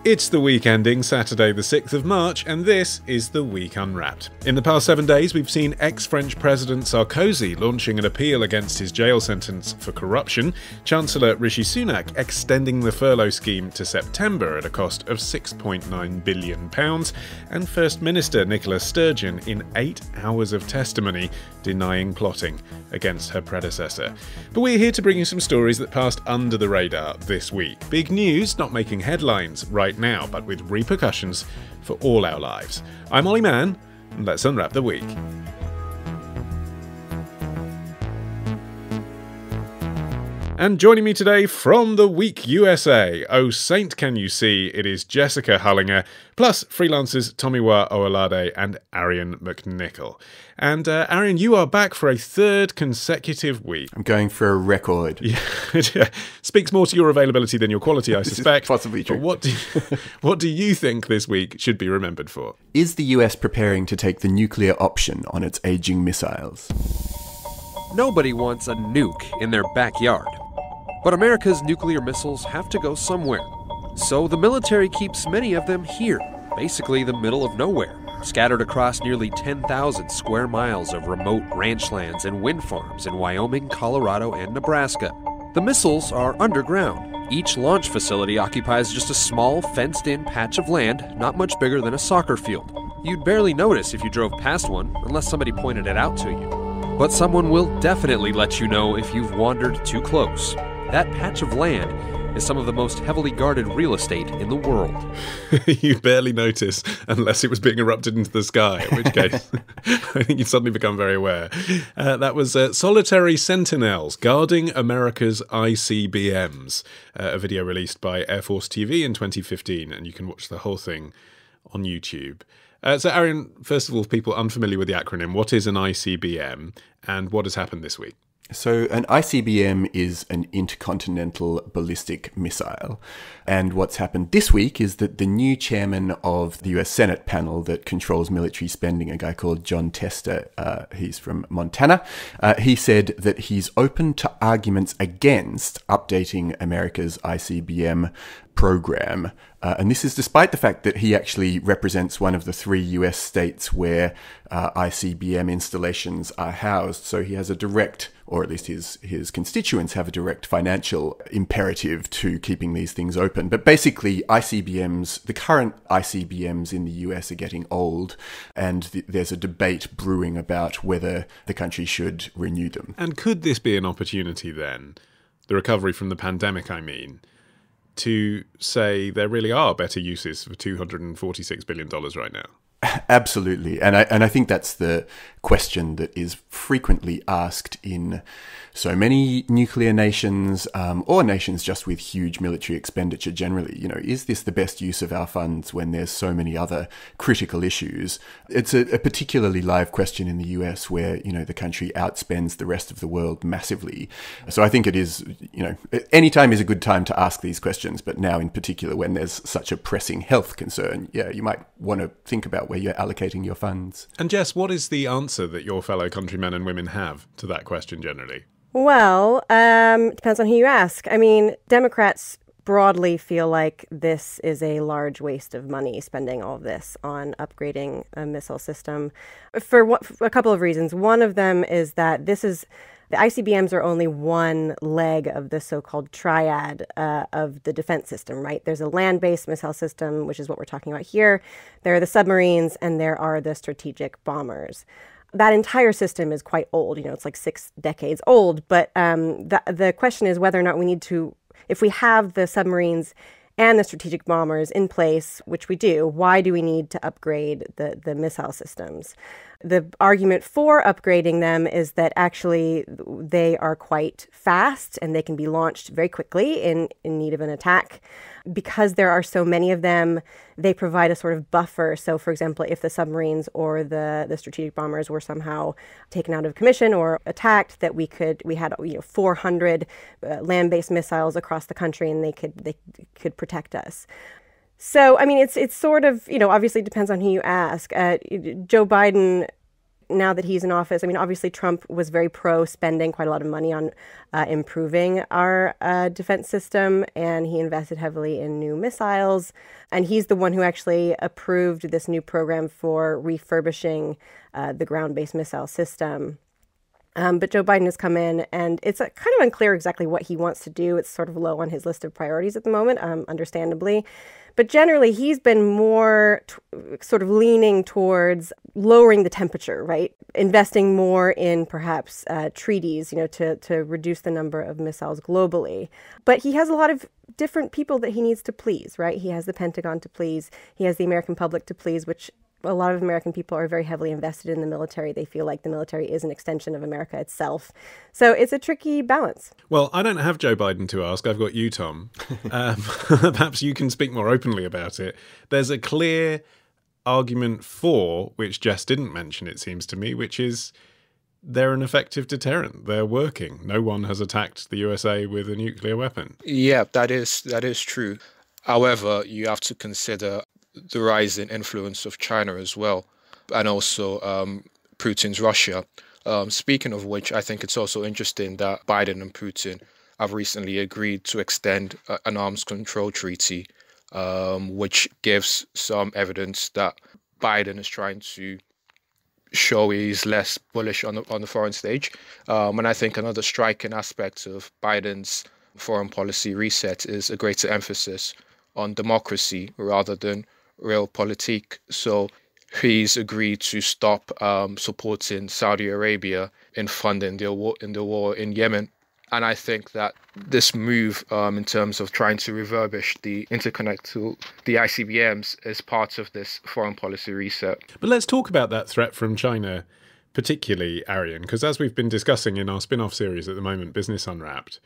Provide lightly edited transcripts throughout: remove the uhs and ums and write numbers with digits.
It's the week ending Saturday the 6th of March, and this is The Week Unwrapped. In the past 7 days, we've seen ex-French President Sarkozy launching an appeal against his jail sentence for corruption, Chancellor Rishi Sunak extending the furlough scheme to September at a cost of £6.9 billion, and First Minister Nicola Sturgeon in 8 hours of testimony denying plotting against her predecessor. But we're here to bring you some stories that passed under the radar this week. Big news not making headlines right now, but with repercussions for all our lives. I'm Olly Mann, and let's unwrap the week. And joining me today from the Week USA, oh saint can you see, it is Jessica Hullinger, plus freelancers Tomiwa, Owolade and Arion McNicoll. And Arion, you are back for a third consecutive week. I'm going for a record. Yeah. Speaks more to your availability than your quality, I suspect. Possibly true. But what do you think this week should be remembered for? Is the US preparing to take the nuclear option on its aging missiles? Nobody wants a nuke in their backyard. But America's nuclear missiles have to go somewhere. So the military keeps many of them here, basically the middle of nowhere, scattered across nearly 10,000 square miles of remote ranch lands and wind farms in Wyoming, Colorado, and Nebraska. The missiles are underground. Each launch facility occupies just a small, fenced-in patch of land, not much bigger than a soccer field. You'd barely notice if you drove past one, unless somebody pointed it out to you. But someone will definitely let you know if you've wandered too close. That patch of land is some of the most heavily guarded real estate in the world. You barely notice unless it was being erupted into the sky, in which case I think you'd suddenly become very aware. That was Solitary Sentinels Guarding America's ICBMs, a video released by Air Force TV in 2015, and you can watch the whole thing on YouTube. So Arion, first of all, for people unfamiliar with the acronym, what is an ICBM and what has happened this week? So an ICBM is an intercontinental ballistic missile. And what's happened this week is that the new chairman of the US Senate panel that controls military spending, a guy called Jon Tester, he's from Montana, he said that he's open to arguments against updating America's ICBM program. And this is despite the fact that he actually represents one of the 3 US states where ICBM installations are housed. So he has a direct, or at least his constituents have a direct financial imperative to keeping these things open. But basically, ICBMs, the current ICBMs in the US are getting old, and there's a debate brewing about whether the country should renew them. And could this be an opportunity then, the recovery from the pandemic, I mean, to say there really are better uses for $246 billion right now? Absolutely. And I think that's the question that is frequently asked in so many nuclear nations, or nations just with huge military expenditure generally. You know, is this the best use of our funds when there's so many other critical issues? It's a particularly live question in the US where, you know, the country outspends the rest of the world massively. So I think it is, you know, any time is a good time to ask these questions, but now in particular when there's such a pressing health concern, yeah, you might want to think about where you're allocating your funds. And Jess, what is the answer that your fellow countrymen and women have to that question generally? Well, depends on who you ask. I mean, Democrats broadly feel like this is a large waste of money, spending all of this on upgrading a missile system for a couple of reasons. One of them is that the ICBMs are only one leg of the so-called triad of the defense system, right? There's a land-based missile system, which is what we're talking about here. There are the submarines, and there are the strategic bombers. That entire system is quite old. You know, it's like 6 decades old. But the question is whether or not we need to, if we have the submarines and the strategic bombers in place, which we do, why do we need to upgrade the missile systems? The argument for upgrading them is that actually they are quite fast and they can be launched very quickly in need of an attack. Because there are so many of them, they provide a sort of buffer. So, for example, if the submarines or the strategic bombers were somehow taken out of commission or attacked, that we had 400 land-based missiles across the country, and they could protect us. So, I mean, it's sort of, you know, obviously it depends on who you ask. Joe Biden now that he's in office. I mean, obviously, Trump was very pro spending quite a lot of money on improving our defense system, and he invested heavily in new missiles. And he's the one who actually approved this new program for refurbishing the ground-based missile system. But Joe Biden has come in, and it's kind of unclear exactly what he wants to do. It's sort of low on his list of priorities at the moment, understandably. But generally, he's been more sort of leaning towards lowering the temperature, right? Investing more in perhaps treaties, to reduce the number of missiles globally. But he has a lot of different people that he needs to please, right? He has the Pentagon to please. He has the American public to please, which a lot of American people are very heavily invested in the military. They feel like the military is an extension of America itself. So it's a tricky balance. Well, I don't have Joe Biden to ask. I've got you, Tom. Perhaps you can speak more openly about it. There's a clear argument for, which Jess didn't mention, it seems to me, which is they're an effective deterrent. They're working. No one has attacked the USA with a nuclear weapon. Yeah, that is true. However, you have to consider the rising influence of China as well, and also Putin's Russia. Speaking of which, I think it's also interesting that Biden and Putin have recently agreed to extend an arms control treaty, which gives some evidence that Biden is trying to show he's less bullish on the foreign stage. And I think another striking aspect of Biden's foreign policy reset is a greater emphasis on democracy rather than realpolitik. So he's agreed to stop supporting Saudi Arabia in funding the war in Yemen. And I think that this move in terms of trying to refurbish the interconnect to the ICBMs is part of this foreign policy reset. But let's talk about that threat from China, particularly, Arion, because as we've been discussing in our spin-off series at the moment, Business Unwrapped,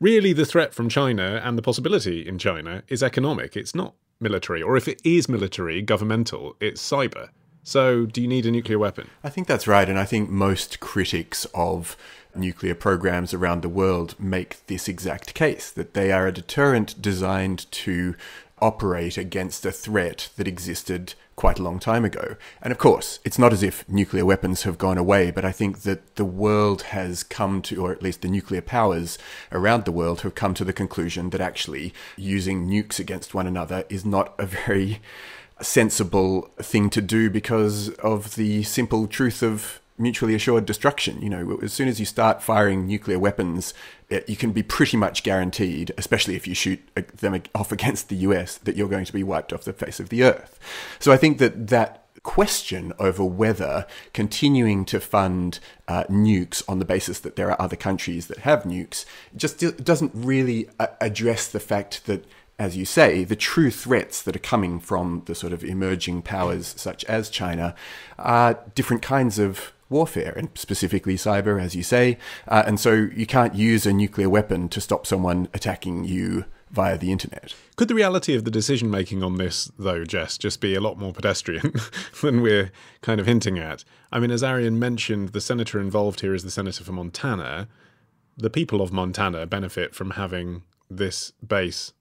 really the threat from China and the possibility in China is economic. It's not military, or if it is military, governmental, it's cyber. So do you need a nuclear weapon? I think that's right, and I think most critics of nuclear programs around the world make this exact case, that they are a deterrent designed to operate against a threat that existed quite a long time ago. And of course, it's not as if nuclear weapons have gone away, but I think that the world has come to, or at least the nuclear powers around the world have come to the conclusion that actually using nukes against one another is not a very sensible thing to do because of the simple truth of mutually assured destruction. You know, as soon as you start firing nuclear weapons, you can be pretty much guaranteed, especially if you shoot them off against the US, that you're going to be wiped off the face of the earth. So I think that question over whether continuing to fund nukes on the basis that there are other countries that have nukes just doesn't really address the fact that, as you say, the true threats that are coming from the sort of emerging powers such as China are different kinds of warfare, and specifically cyber, as you say. And so you can't use a nuclear weapon to stop someone attacking you via the internet. Could the reality of the decision-making on this, though, Jess, just be a lot more pedestrian than we're kind of hinting at? I mean, as Arion mentioned, the senator involved here is the senator for Montana. The people of Montana benefit from having this base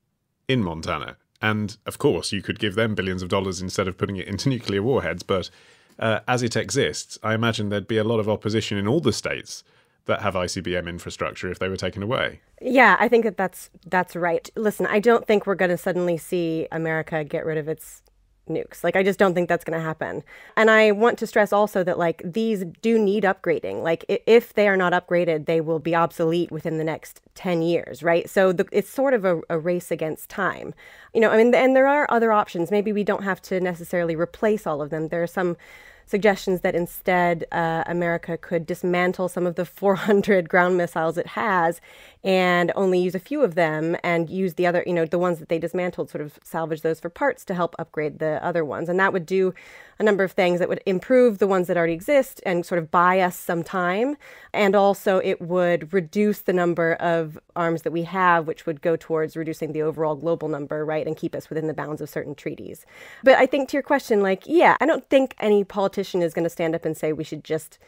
in Montana. And, of course, you could give them billions of dollars instead of putting it into nuclear warheads, but as it exists, I imagine there'd be a lot of opposition in all the states that have ICBM infrastructure if they were taken away. Yeah, I think that's right. Listen, I don't think we're going to suddenly see America get rid of its nukes. Like, I just don't think that's going to happen. And I want to stress also that, like, these do need upgrading. Like, if they are not upgraded, they will be obsolete within the next 10 years, right? So it's sort of a race against time. You know, I mean, and there are other options. Maybe we don't have to necessarily replace all of them. There are some suggestions that instead America could dismantle some of the 400 ground missiles it has and only use a few of them and use the other, you know, the ones that they dismantled, sort of salvage those for parts to help upgrade the other ones. And that would do a number of things. That would improve the ones that already exist and sort of buy us some time. And also it would reduce the number of arms that we have, which would go towards reducing the overall global number, right, and keep us within the bounds of certain treaties. But I think to your question, like, yeah, I don't think any politician is going to stand up and say we should just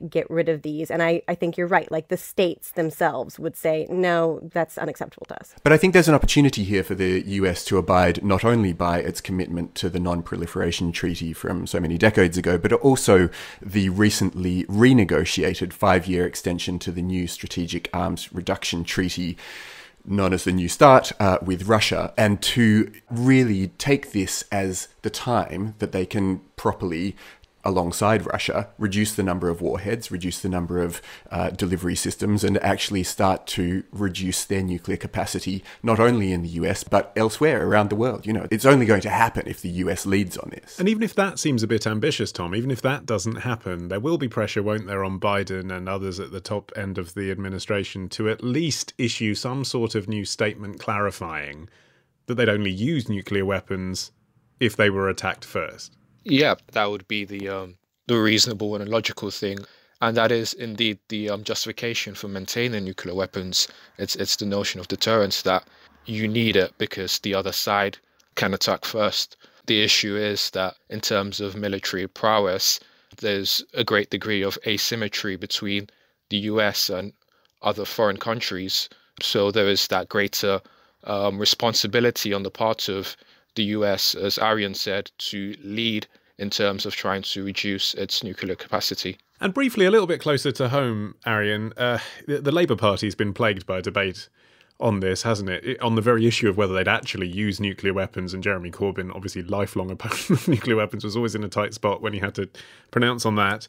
get rid of these. And I think you're right. Like the states themselves would say, no, that's unacceptable to us. But I think there's an opportunity here for the US to abide not only by its commitment to the Non-Proliferation Treaty from so many decades ago, but also the recently renegotiated 5-year extension to the new Strategic Arms Reduction Treaty, known as the New START, with Russia, and to really take this as the time that they can properly, alongside Russia, reduce the number of warheads, reduce the number of delivery systems, and actually start to reduce their nuclear capacity, not only in the US, but elsewhere around the world. You know, it's only going to happen if the US leads on this. And even if that seems a bit ambitious, Tom, even if that doesn't happen, there will be pressure, won't there, on Biden and others at the top end of the administration to at least issue some sort of new statement clarifying that they'd only use nuclear weapons if they were attacked first. Yeah, that would be the reasonable and logical thing. And that is indeed the justification for maintaining nuclear weapons. It's the notion of deterrence, that you need it because the other side can attack first. The issue is that in terms of military prowess, there's a great degree of asymmetry between the US and other foreign countries. So there is that greater responsibility on the part of the US, as Arion said, to lead in terms of trying to reduce its nuclear capacity. And briefly, a little bit closer to home, Arion, the Labour Party's been plagued by a debate on this, hasn't it? On the very issue of whether they'd actually use nuclear weapons. And Jeremy Corbyn, obviously lifelong opponent of nuclear weapons, was always in a tight spot when he had to pronounce on that.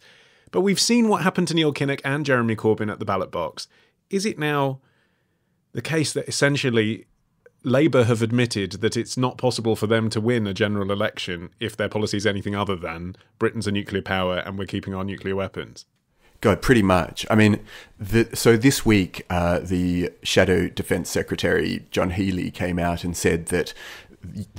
But we've seen what happened to Neil Kinnock and Jeremy Corbyn at the ballot box. Is it now the case that essentially Labour have admitted that it's not possible for them to win a general election if their policy is anything other than Britain's a nuclear power and we're keeping our nuclear weapons? God, pretty much. I mean, so this week, the Shadow Defence Secretary, John Healey, came out and said that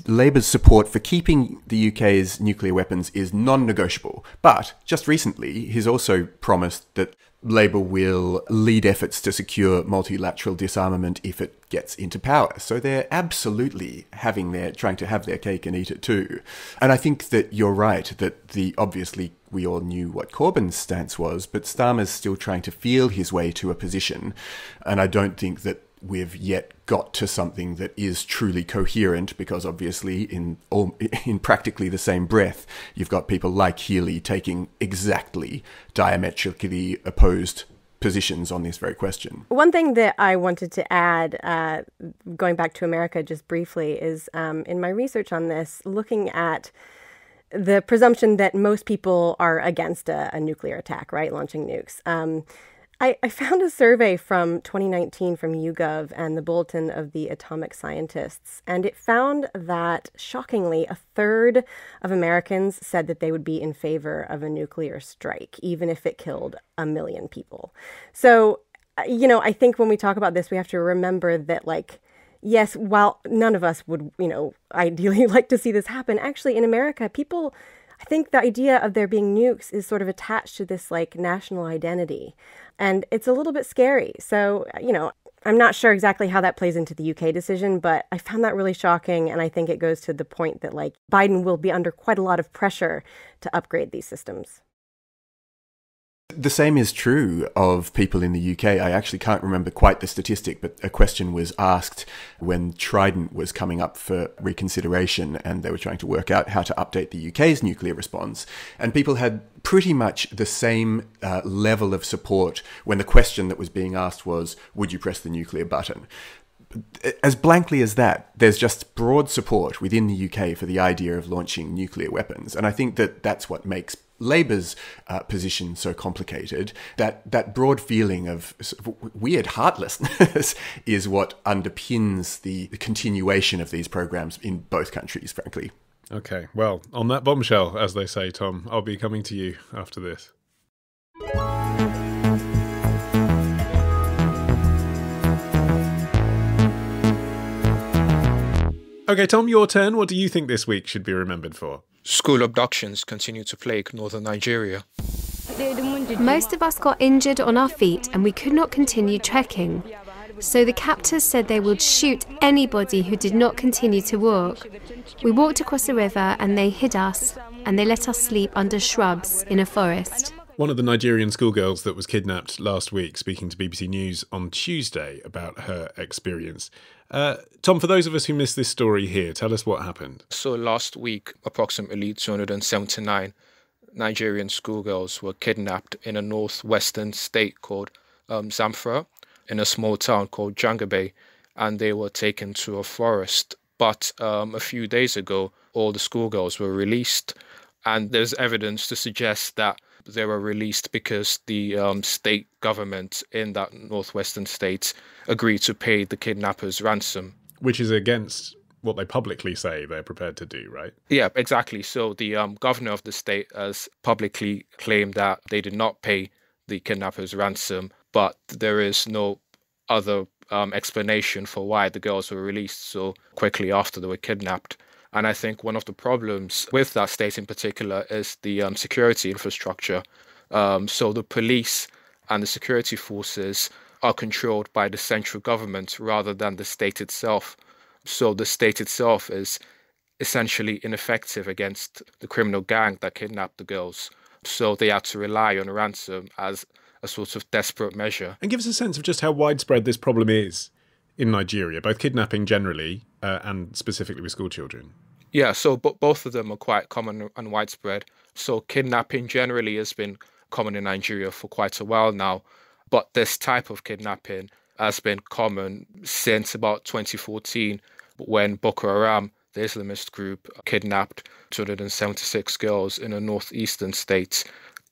Labour's support for keeping the UK's nuclear weapons is non-negotiable. But just recently, he's also promised that Labour will lead efforts to secure multilateral disarmament if it gets into power. So they're absolutely trying to have their cake and eat it too. And I think that you're right, that obviously we all knew what Corbyn's stance was, but Starmer's still trying to feel his way to a position. And I don't think that we've yet got to something that is truly coherent, because obviously in practically the same breath, you've got people like Healey taking exactly diametrically opposed positions on this very question. One thing that I wanted to add, going back to America just briefly, is in my research on this, looking at the presumption that most people are against a nuclear attack, right, launching nukes. I found a survey from 2019 from YouGov and the Bulletin of the Atomic Scientists, and it found that, shockingly, a third of Americans said that they would be in favor of a nuclear strike, even if it killed 1 million people. So, you know, I think when we talk about this, we have to remember that, like, yes, while none of us would, you know, ideally like to see this happen, actually in America, people, I think the idea of there being nukes is sort of attached to this like national identity. And it's a little bit scary. So, you know, I'm not sure exactly how that plays into the UK decision, but I found that really shocking. And I think it goes to the point that like Biden will be under quite a lot of pressure to upgrade these systems. The same is true of people in the UK. I actually can't remember quite the statistic, but a question was asked when Trident was coming up for reconsideration and they were trying to work out how to update the UK's nuclear response. And people had pretty much the same level of support when the question that was being asked was, would you press the nuclear button? As blankly as that, there's just broad support within the UK for the idea of launching nuclear weapons. And I think that that's what makes Labour's position so complicated. That broad feeling of weird heartlessness is what underpins the continuation of these programs in both countries, frankly. Okay, well, on that bombshell, as they say, Tom, I'll be coming to you after this. Okay, Tom, your turn. What do you think this week should be remembered for? School abductions continue to plague northern Nigeria. Most of us got injured on our feet and we could not continue trekking. So the captors said they would shoot anybody who did not continue to walk. We walked across the river and they hid us and they let us sleep under shrubs in a forest. One of the Nigerian schoolgirls that was kidnapped last week, speaking to BBC News on Tuesday about her experience. Tom, for those of us who missed this story here, tell us what happened. So last week, approximately 279 Nigerian schoolgirls were kidnapped in a northwestern state called Zamfara, in a small town called Jangabe, and they were taken to a forest. But a few days ago, all the schoolgirls were released, and there's evidence to suggest that they were released because the state government in that northwestern state agreed to pay the kidnappers ransom. Which is against what they publicly say they're prepared to do, right? Yeah, exactly. So the governor of the state has publicly claimed that they did not pay the kidnappers ransom, but there is no other explanation for why the girls were released so quickly after they were kidnapped. And I think one of the problems with that state in particular is the security infrastructure. So the police and the security forces are controlled by the central government rather than the state itself. So the state itself is essentially ineffective against the criminal gang that kidnapped the girls. So they had to rely on ransom as a sort of desperate measure. And give us a sense of just how widespread this problem is in Nigeria, both kidnapping generally and specifically with school children. Yeah, so both of them are quite common and widespread. So kidnapping generally has been common in Nigeria for quite a while now, but this type of kidnapping has been common since about 2014, when Boko Haram, the Islamist group, kidnapped 276 girls in a northeastern state.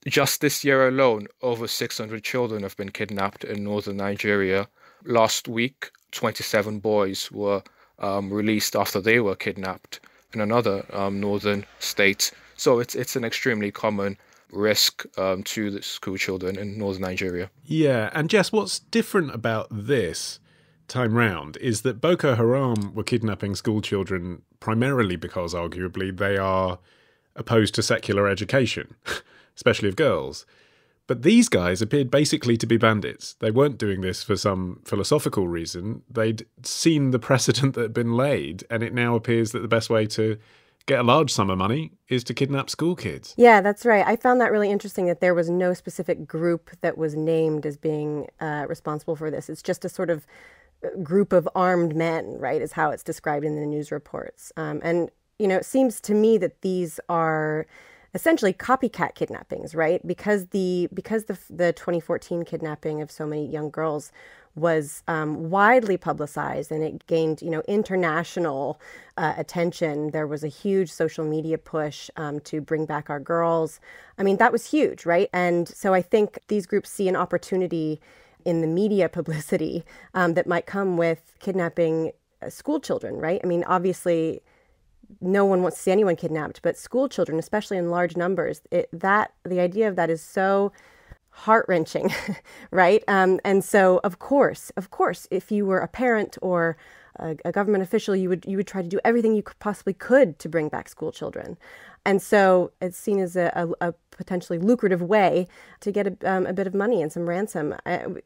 Just this year alone, over 600 children have been kidnapped in northern Nigeria. Last week, 27 boys were released after they were kidnapped in another northern state. So it's an extremely common risk to the school children in northern Nigeria. Yeah, and Jess, what's different about this time round is that Boko Haram were kidnapping school children primarily because, arguably, they are opposed to secular education, especially of girls. But these guys appeared basically to be bandits. They weren't doing this for some philosophical reason. They'd seen the precedent that had been laid, and it now appears that the best way to get a large sum of money is to kidnap school kids. Yeah, that's right. I found that really interesting that there was no specific group that was named as being responsible for this. It's just a sort of group of armed men, right, is how it's described in the news reports. And, you know, it seems to me that these are essentially copycat kidnappings, right? Because the 2014 kidnapping of so many young girls was widely publicized, and it gained, you know, international attention. There was a huge social media push to bring back our girls. I mean, that was huge, right? And so I think these groups see an opportunity in the media publicity that might come with kidnapping school children, right? I mean, obviously, no one wants to see anyone kidnapped, but school children, especially in large numbers, the idea of that is so heart-wrenching, right? And so, of course, if you were a parent or a government official, you would try to do everything you possibly could to bring back school children. And so it's seen as a potentially lucrative way to get a bit of money and some ransom,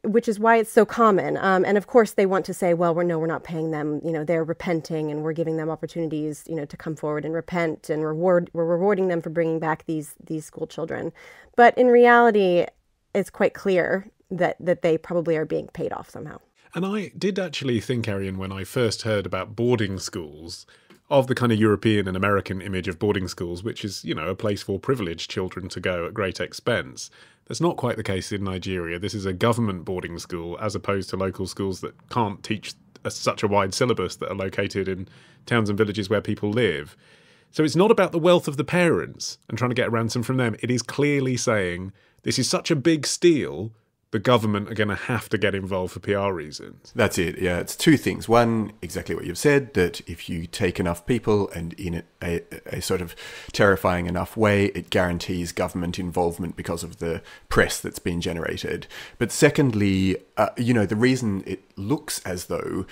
which is why it's so common. And of course, they want to say, well, we're not paying them. You know, they're repenting, and we're giving them opportunities, you know, to come forward and repent, and we're rewarding them for bringing back these school children. But in reality, it's quite clear that they probably are being paid off somehow. And I did actually think, Arion, when I first heard about boarding schools, of the kind of European and American image of boarding schools, which is, you know, a place for privileged children to go at great expense. That's not quite the case in Nigeria. This is a government boarding school, as opposed to local schools that can't teach such a wide syllabus, that are located in towns and villages where people live. So it's not about the wealth of the parents and trying to get a ransom from them. It is clearly saying this is such a big steal, the government are going to have to get involved for PR reasons. That's it, yeah. It's two things. One, exactly what you've said, that if you take enough people and in a sort of terrifying enough way, it guarantees government involvement because of the press that's been generated. But secondly, the reason it looks as though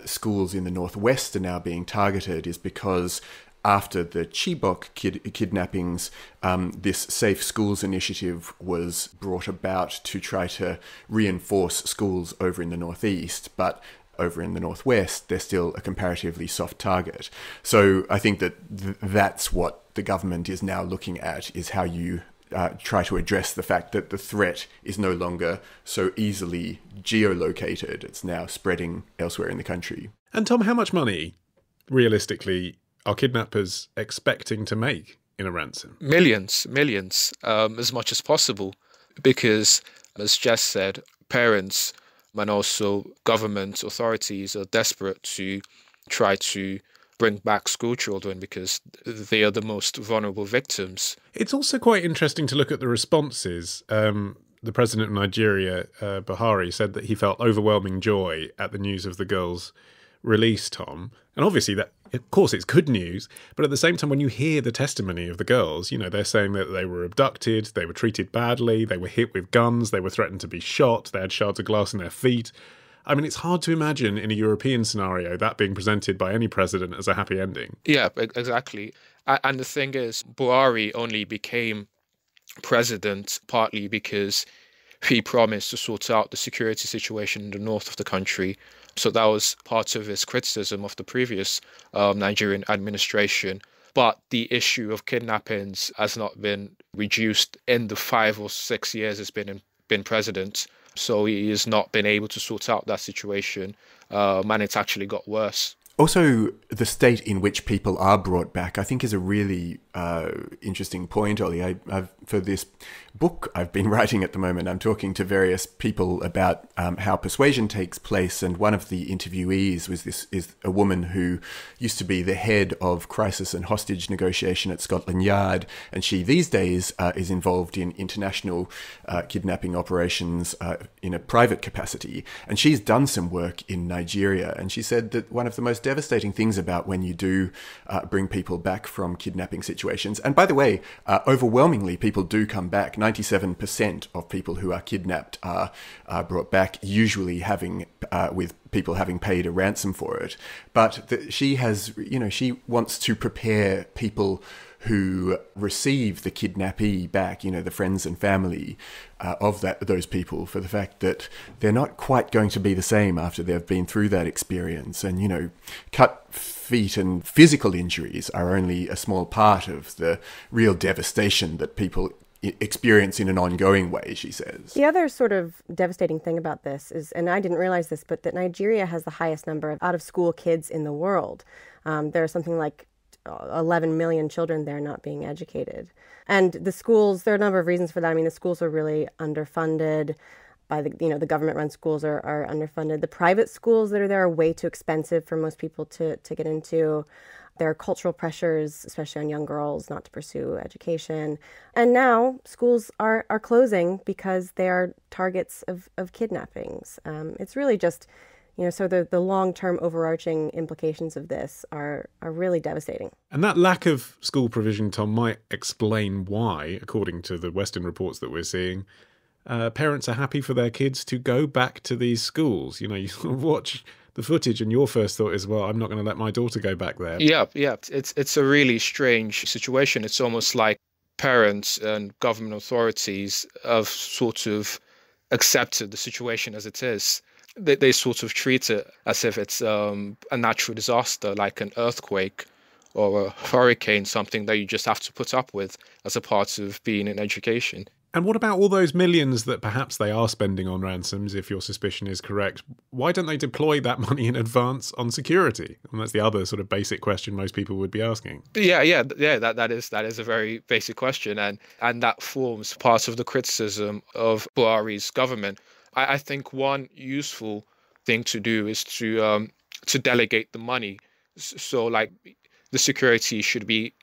schools in the Northwest are now being targeted is because after the Chibok kidnappings, this Safe Schools initiative was brought about to try to reinforce schools over in the Northeast, but over in the Northwest, they're still a comparatively soft target. So I think that that's what the government is now looking at, is how you try to address the fact that the threat is no longer so easily geolocated. It's now spreading elsewhere in the country. And Tom, how much money, realistically, are kidnappers expecting to make in a ransom? Millions, as much as possible. Because, as Jess said, parents and also government authorities are desperate to try to bring back school children because they are the most vulnerable victims. It's also quite interesting to look at the responses. The president of Nigeria, Buhari, said that he felt overwhelming joy at the news of the girls' release, Tom. And obviously, that, of course, it's good news. But at the same time, when you hear the testimony of the girls, you know, they're saying that they were abducted, they were treated badly, they were hit with guns, they were threatened to be shot, they had shards of glass in their feet. I mean, it's hard to imagine in a European scenario that being presented by any president as a happy ending. Yeah, exactly. And the thing is, Buhari only became president partly because he promised to sort out the security situation in the north of the country. So that was part of his criticism of the previous Nigerian administration. But the issue of kidnappings has not been reduced in the 5 or 6 years he's been president. So he has not been able to sort out that situation, and it's actually got worse. Also, the state in which people are brought back, I think, is a really interesting point, Ollie. For this book I've been writing at the moment, I'm talking to various people about how persuasion takes place, and one of the interviewees is a woman who used to be the head of crisis and hostage negotiation at Scotland Yard, and she these days is involved in international kidnapping operations in a private capacity, and she's done some work in Nigeria, and she said that one of the most devastating things about when you do bring people back from kidnapping situations, and by the way, overwhelmingly people do come back. 97% of people who are kidnapped are brought back, usually with people having paid a ransom for it. But she wants to prepare people who receive the kidnappee back, the friends and family of those people, for the fact that they're not quite going to be the same after they've been through that experience. And, cut feet and physical injuries are only a small part of the real devastation that people experience in an ongoing way, she says. The other sort of devastating thing about this is, and I didn't realize this, but that Nigeria has the highest number of out-of-school kids in the world. There are something like 11 million children there not being educated. And the schools, there are a number of reasons for that. I mean, the schools are really underfunded. By the government-run schools are underfunded. The private schools that are there are way too expensive for most people to get into. There are cultural pressures, especially on young girls, not to pursue education. And now schools are closing because they are targets of kidnappings. It's really just, so the long-term overarching implications of this are really devastating. And that lack of school provision, Tom, might explain why, according to the Western reports that we're seeing, parents are happy for their kids to go back to these schools. You watch the footage and your first thought is, well, I'm not going to let my daughter go back there. Yeah. It's a really strange situation. It's almost like parents and government authorities have sort of accepted the situation as it is. They sort of treat it as if it's a natural disaster, like an earthquake or a hurricane, something that you just have to put up with as a part of being in education. And what about all those millions that perhaps they are spending on ransoms, if your suspicion is correct? Why don't they deploy that money in advance on security? And that's the other sort of basic question most people would be asking. Yeah. That is a very basic question, and that forms part of the criticism of Buhari's government. I think one useful thing to do is to delegate the money. So, like, the security should be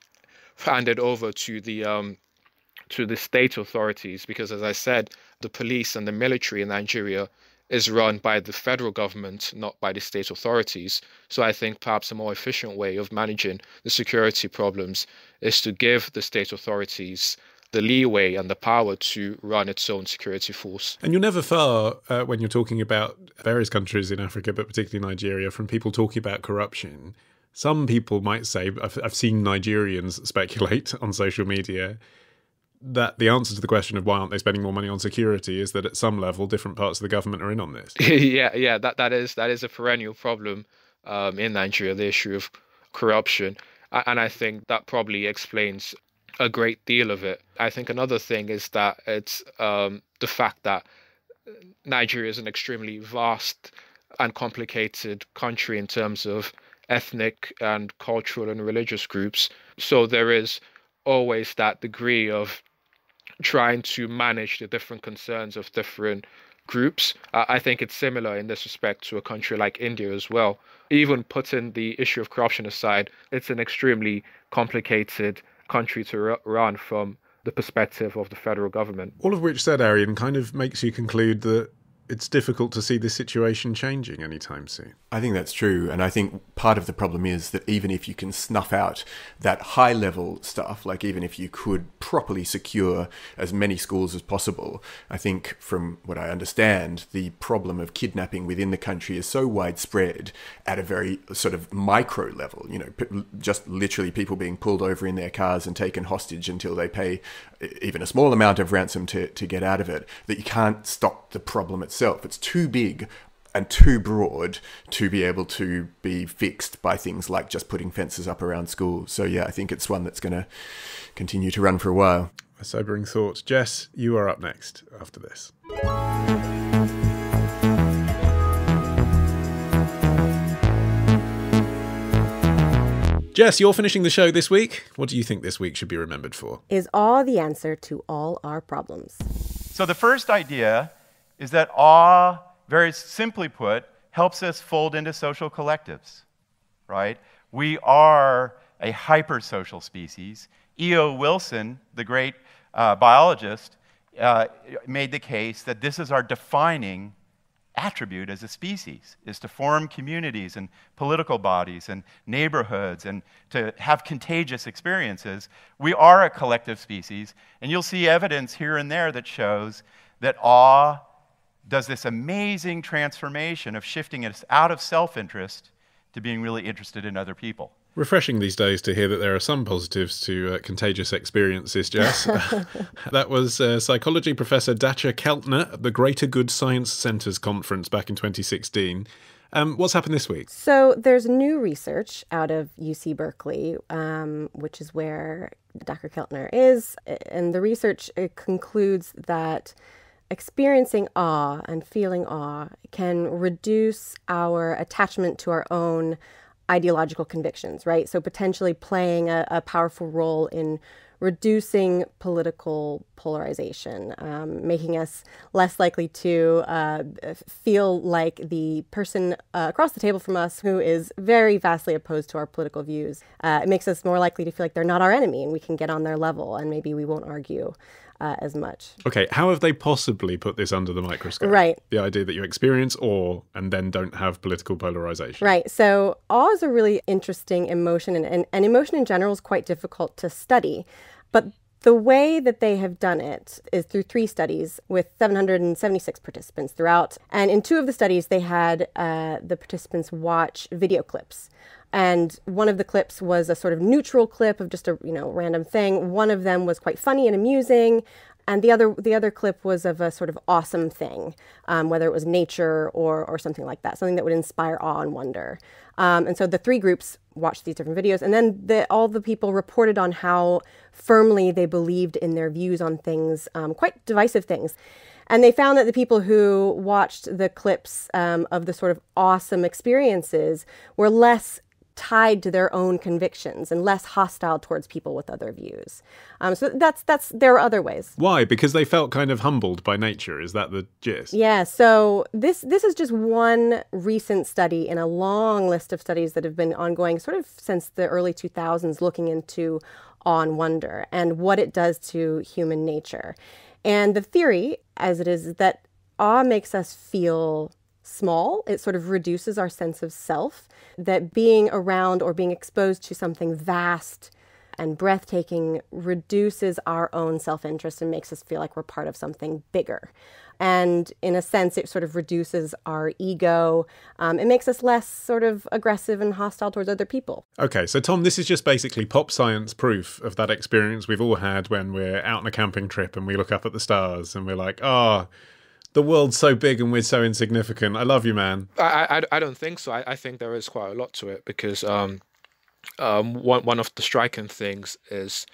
handed over to the state authorities, because, as I said, the police and the military in Nigeria is run by the federal government, not by the state authorities. So I think perhaps a more efficient way of managing the security problems is to give the state authorities the leeway and the power to run its own security force. And you're never far, when you're talking about various countries in Africa, but particularly Nigeria, from people talking about corruption. Some people might say, I've seen Nigerians speculate on social media, that the answer to the question of why aren't they spending more money on security is that at some level different parts of the government are in on this. That is a perennial problem in Nigeria, the issue of corruption. And I think that probably explains a great deal of it. I think another thing is that it's the fact that Nigeria is an extremely vast and complicated country in terms of ethnic and cultural and religious groups. So there is always that degree of trying to manage the different concerns of different groups. I think it's similar in this respect to a country like India as well. Even putting the issue of corruption aside, it's an extremely complicated country to run from the perspective of the federal government. All of which said, Arion, kind of makes you conclude that it's difficult to see this situation changing anytime soon. I think that's true. And I think part of the problem is that even if you can snuff out that high level stuff, like even if you could properly secure as many schools as possible, I think from what I understand, the problem of kidnapping within the country is so widespread at a very sort of micro level, you know, just literally people being pulled over in their cars and taken hostage until they pay even a small amount of ransom to get out of it, that you can't stop the problem itself. It's too big and too broad to be able to be fixed by things like just putting fences up around schools. So yeah, I think it's one that's going to continue to run for a while. A sobering thought. Jess, you are up next after this. Jess, you're finishing the show this week. What do you think this week should be remembered for? Is awe the answer to all our problems? So the first idea is that awe, very simply put, helps us fold into social collectives, right? We are a hypersocial species. E.O. Wilson, the great biologist, made the case that this is our defining attribute as a species, is to form communities and political bodies and neighborhoods and to have contagious experiences. We are a collective species, and you'll see evidence here and there that shows that awe does this amazing transformation of shifting us out of self-interest to being really interested in other people. Refreshing these days to hear that there are some positives to contagious experiences, Jess. That was psychology professor Dacha Keltner at the Greater Good Science Centres conference back in 2016. What's happened this week? So there's new research out of UC Berkeley, which is where Dr. Keltner is. And the research concludes that experiencing awe and feeling awe can reduce our attachment to our own ideological convictions, right? So potentially playing a powerful role in reducing political polarization, making us less likely to feel like the person across the table from us who is very vastly opposed to our political views. It makes us more likely to feel like they're not our enemy and we can get on their level and maybe we won't argue as much. Okay, how have they possibly put this under the microscope? Right. The idea that you experience awe and then don't have political polarization. Right. So awe is a really interesting emotion, and emotion in general is quite difficult to study. But the way that they have done it is through 3 studies with 776 participants throughout. And in 2 of the studies, they had the participants watch video clips. And one of the clips was a sort of neutral clip of just a random thing. One of them was quite funny and amusing. And the other clip was of a sort of awesome thing, whether it was nature or something like that, something that would inspire awe and wonder. And so the 3 groups watched these different videos, and then all the people reported on how firmly they believed in their views on things, quite divisive things. And they found that the people who watched the clips of the sort of awesome experiences were less tied to their own convictions and less hostile towards people with other views. So there are other ways. Why? Because they felt kind of humbled by nature. Is that the gist? Yeah. So this is just one recent study in a long list of studies that have been ongoing sort of since the early 2000s, looking into awe and wonder and what it does to human nature. And the theory, as it is that awe makes us feel small. It sort of reduces our sense of self, that being around or being exposed to something vast and breathtaking reduces our own self-interest and makes us feel like we're part of something bigger. And in a sense, it sort of reduces our ego. It makes us less sort of aggressive and hostile towards other people. Okay, so Tom, this is just basically pop science proof of that experience we've all had when we're out on a camping trip and we look up at the stars and we're like, the world's so big and we're so insignificant. I love you, man. I don't think so. I think there is quite a lot to it because one of the striking things is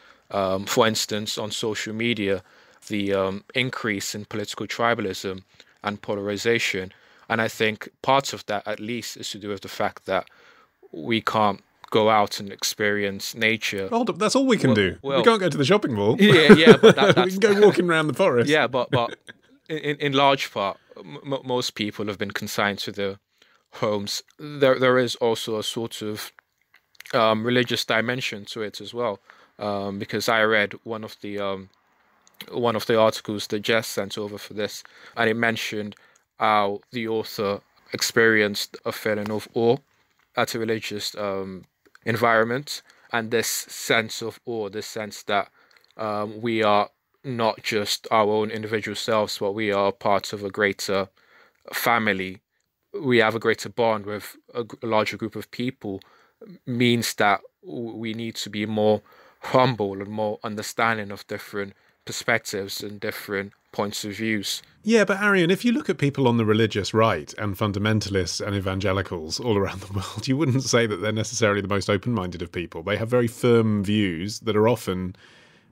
For instance, on social media, the increase in political tribalism and polarization. And I think part of that, at least, is to do with the fact that we can't go out and experience nature. Hold up, that's all we can do. Well, we can't go to the shopping mall. Yeah, but that's... we can go walking around the forest. Yeah, but in large part, most people have been consigned to their homes. There is also a sort of religious dimension to it as well, because I read one of the articles that Jess sent over for this, and it mentioned how the author experienced a feeling of awe at a religious environment, and this sense of awe, this sense that we are not just our own individual selves, but we are part of a greater family. We have a greater bond with a larger group of people, means that we need to be more humble and more understanding of different perspectives and different points of views. Yeah, but Arion, if you look at people on the religious right and fundamentalists and evangelicals all around the world, you wouldn't say that they're necessarily the most open-minded of people. They have very firm views that are often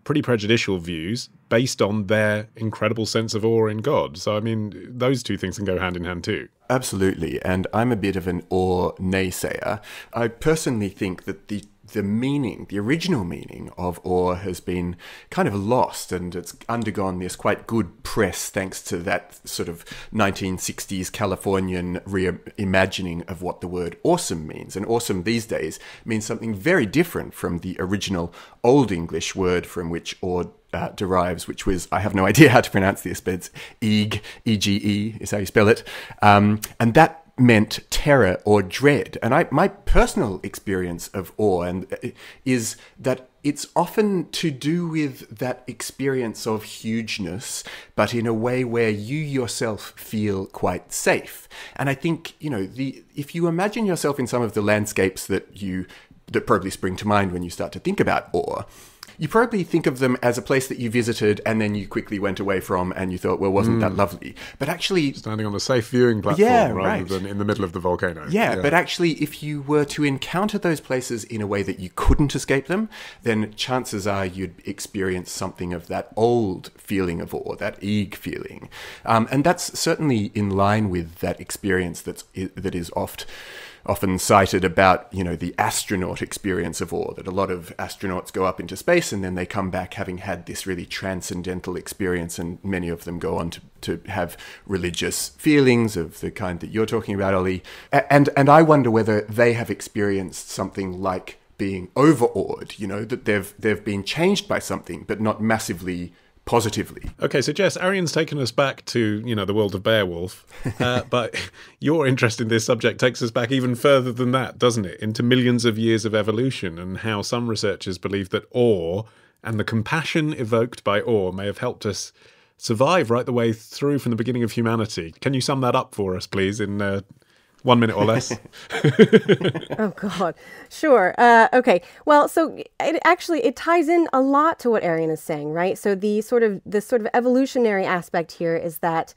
pretty prejudicial views based on their incredible sense of awe in God. So, I mean, those two things can go hand in hand too. Absolutely, and I'm a bit of an awe naysayer. I personally think that the original meaning of awe has been kind of lost, and it's undergone this quite good press thanks to that sort of 1960s Californian reimagining of what the word awesome means. And awesome these days means something very different from the original Old English word from which awe derives, which was, I have no idea how to pronounce this, but it's Ege, E-G-E is how you spell it. And that meant terror or dread. And my personal experience of awe is that it's often to do with that experience of hugeness, but in a way where you yourself feel quite safe. And I think, if you imagine yourself in some of the landscapes that probably spring to mind when you start to think about awe, you probably think of them as a place that you visited and then you quickly went away from and you thought, well, wasn't that lovely? But actually... standing on a safe viewing platform rather than in the middle of the volcano. Yeah, but actually, if you were to encounter those places in a way that you couldn't escape them, then chances are you'd experience something of that old feeling of awe, that Ege feeling. And that's certainly in line with that experience that is often cited about, the astronaut experience of awe, that a lot of astronauts go up into space and then they come back having had this really transcendental experience, and many of them go on to have religious feelings of the kind that you're talking about, Ollie. And I wonder whether they have experienced something like being overawed, that they've been changed by something, but not massively positively. Okay, so Jess, Arion's taken us back to, the world of Beowulf, but your interest in this subject takes us back even further than that, doesn't it? Into millions of years of evolution, and how some researchers believe that awe and the compassion evoked by awe may have helped us survive right the way through from the beginning of humanity. Can you sum that up for us, please, in 1 minute or less? Oh, God. Sure. Okay. Well, so it ties in a lot to what Arion is saying, right? So the sort of evolutionary aspect here is that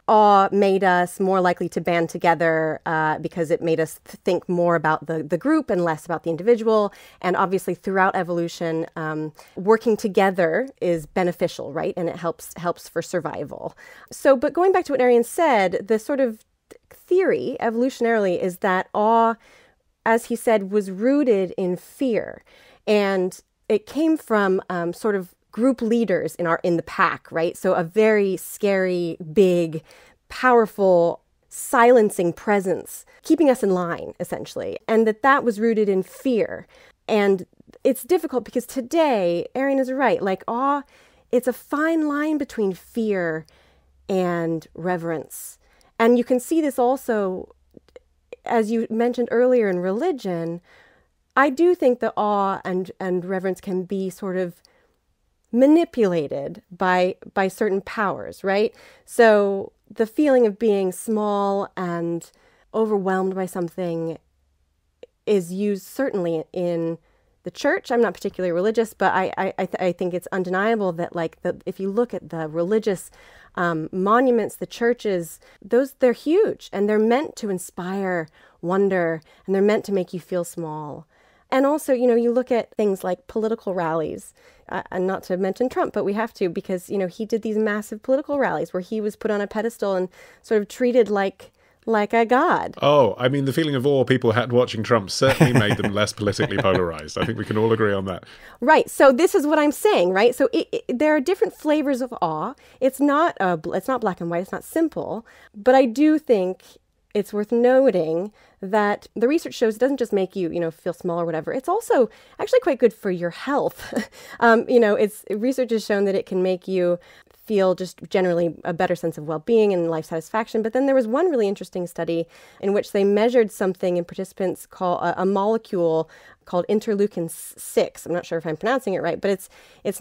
awe made us more likely to band together because it made us think more about the group and less about the individual. And obviously throughout evolution, working together is beneficial, right? And it helps for survival. So, but going back to what Arion said, the sort of theory evolutionarily is that awe, as he said, was rooted in fear, and it came from sort of group leaders in the pack, right? So a very scary, big, powerful, silencing presence, keeping us in line, essentially, and that was rooted in fear. And it's difficult because today, Arion is right, like awe, it's a fine line between fear and reverence. And you can see this also, as you mentioned earlier, in religion. I do think that awe and reverence can be sort of manipulated by certain powers, right? So the feeling of being small and overwhelmed by something is used certainly in the church. I'm not particularly religious, but I think it's undeniable that if you look at the religious monuments, the churches, they're huge, and they're meant to inspire wonder, and they're meant to make you feel small. And also, you look at things like political rallies, and not to mention Trump, but we have to, because, he did these massive political rallies where he was put on a pedestal and sort of treated like a god. Oh, I mean, the feeling of awe people had watching Trump certainly made them less politically polarized. I think we can all agree on that. Right. So this is what I'm saying, right? So there are different flavors of awe. It's not black and white. It's not simple. But I do think it's worth noting that the research shows it doesn't just make you, feel small or whatever. It's also actually quite good for your health. Research has shown that it can make you feel just generally a better sense of well-being and life satisfaction. But then there was one really interesting study in which they measured something in participants called a molecule called interleukin-6. I'm not sure if I'm pronouncing it right, but it's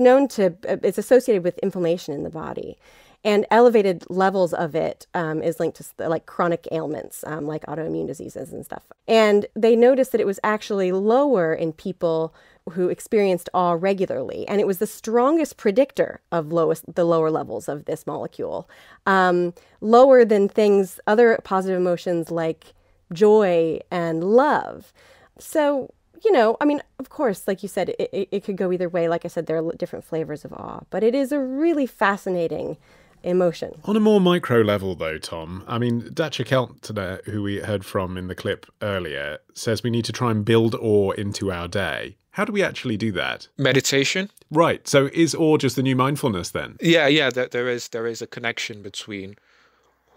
associated with inflammation in the body. And elevated levels of it is linked to like chronic ailments, like autoimmune diseases and stuff. And they noticed that it was actually lower in people who experienced awe regularly. And it was the strongest predictor of the lower levels of this molecule, lower than other positive emotions like joy and love. So, of course, like you said, it could go either way. Like I said, there are different flavors of awe, but it is a really fascinating emotion. On a more micro level, though, Tom, I mean, Dacha Keltner, who we heard from in the clip earlier, says we need to try and build awe into our day. How do we actually do that? Meditation. Right. So is awe just the new mindfulness then? Yeah. There is a connection between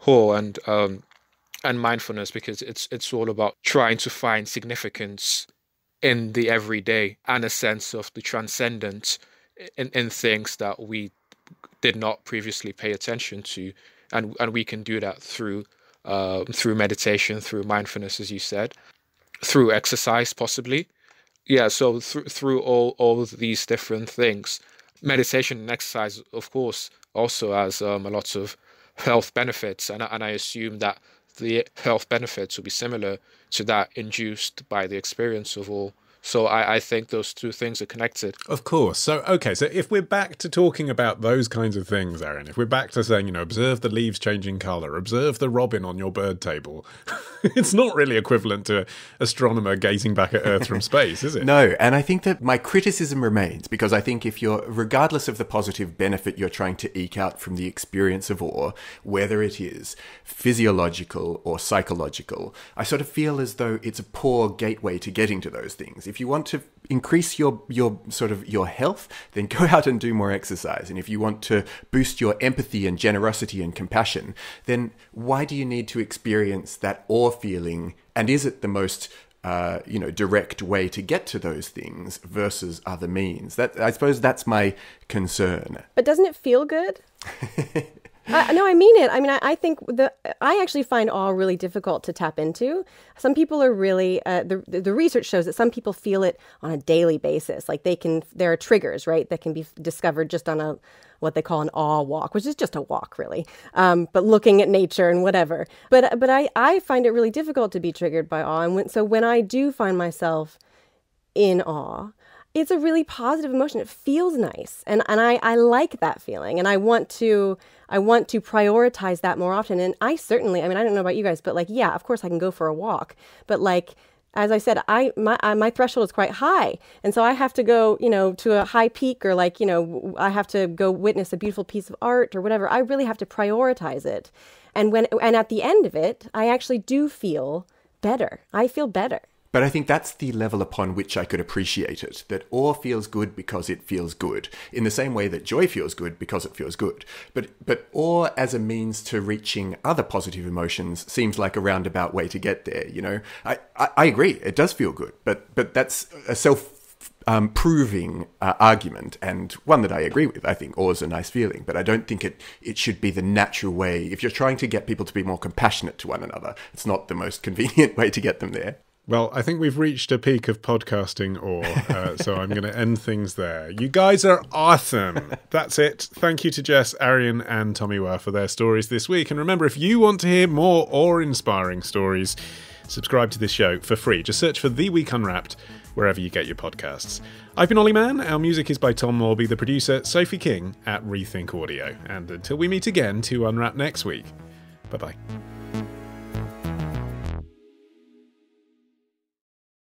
awe and mindfulness, because it's all about trying to find significance in the everyday and a sense of the transcendent in things that we did not previously pay attention to, and we can do that through meditation, through mindfulness, as you said, through exercise possibly. Yeah, so through all of these different things. Meditation and exercise, of course, also has a lot of health benefits, and I assume that the health benefits will be similar to that induced by the experience of awe. So I think those two things are connected. Of course. So if we're back to talking about those kinds of things, Aaron, if we're back to saying, observe the leaves changing colour, observe the robin on your bird table, it's not really equivalent to an astronomer gazing back at Earth from space, is it? No, and I think that my criticism remains, because I think regardless of the positive benefit you're trying to eke out from the experience of awe, whether it is physiological or psychological, I sort of feel as though it's a poor gateway to getting to those things. If you want to increase your health, then go out and do more exercise. And if you want to boost your empathy and generosity and compassion, then why do you need to experience that awe feeling? And is it the most direct way to get to those things versus other means? I suppose that's my concern. But doesn't it feel good? No, I mean it. I mean, I think I actually find awe really difficult to tap into. Some people are really, the research shows that some people feel it on a daily basis. Like there are triggers, right, that can be discovered just on what they call an awe walk, which is just a walk, really, but looking at nature and whatever. But I find it really difficult to be triggered by awe. And so when I do find myself in awe, it's a really positive emotion. It feels nice. And I like that feeling. And I want to prioritize that more often. And I don't know about you guys, but yeah, of course I can go for a walk. But as I said, my threshold is quite high. And so I have to go, to a high peak, or I have to go witness a beautiful piece of art or whatever. I really have to prioritize it. And at the end of it, I actually do feel better. I feel better. But I think that's the level upon which I could appreciate it, that awe feels good because it feels good, in the same way that joy feels good because it feels good. But awe as a means to reaching other positive emotions seems like a roundabout way to get there, I agree, it does feel good, but that's a self-proving argument, and one that I agree with. I think awe is a nice feeling, but I don't think it should be the natural way. If you're trying to get people to be more compassionate to one another, it's not the most convenient way to get them there. Well, I think we've reached a peak of podcasting awe, so I'm going to end things there. You guys are awesome. That's it. Thank you to Jess, Arion and Tomiwa for their stories this week. And remember, if you want to hear more awe-inspiring stories, subscribe to this show for free. Just search for The Week Unwrapped wherever you get your podcasts. I've been Olly Mann. Our music is by Tom Morby, the producer, Sophie King at Rethink Audio. And until we meet again to unwrap next week, bye-bye.